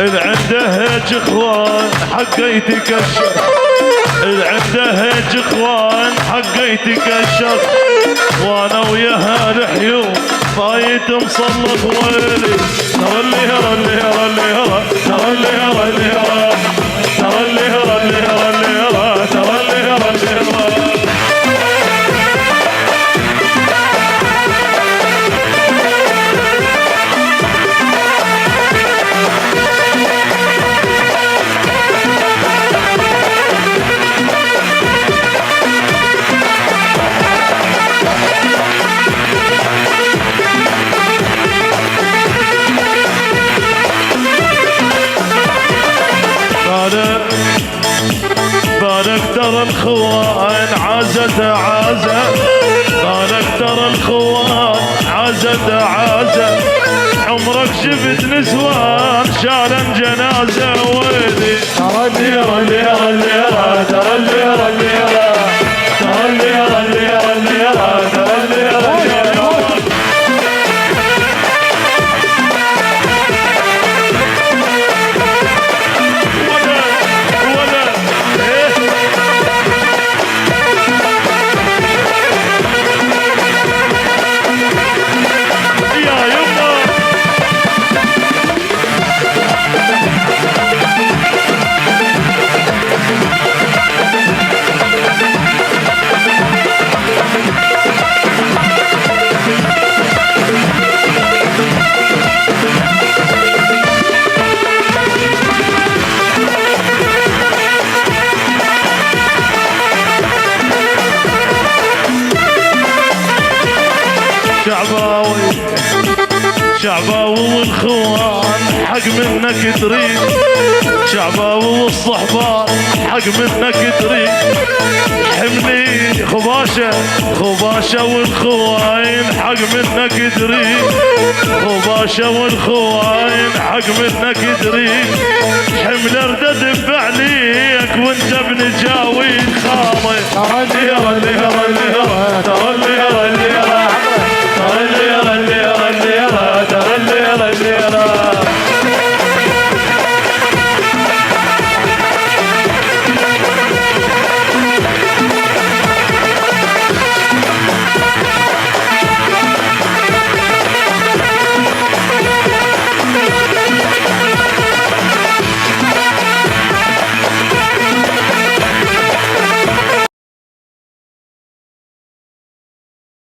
إذ عنده هيج اخوان حقه يتكشر، إذ عنده هيج اخوان حقه يتكشر، وانا وياها الحيوم بايت مصلخ ويلي. ترى اللي هرى اللي هرى اللي هرى، ترى اللي هرى اللي هرى، ترى اللي هرى اللي هرى اللي هرى، ترى اللي هرى اللي هرى. بالك ترى الخوان عازت عازة، بالك ترى الخوان عازت عازة، عمرك شفت نسوان شالن جنازة ويلي. ترى الليرة الليرة الليرة، ترى الليرة الليرة، ترى الليرة الليرة الليرة، ترى الليرة الليرة. شعباوي والخوان حق منك تريد، شعباوي والصحبان حق منك تريد، حملي خباشة خباشة والخواين حق منك تريد، خباشة والخواين حق منك تريد، حمل ردد عليك وانت ابن جاوي خامي. ترى الليرة الليرة الليرة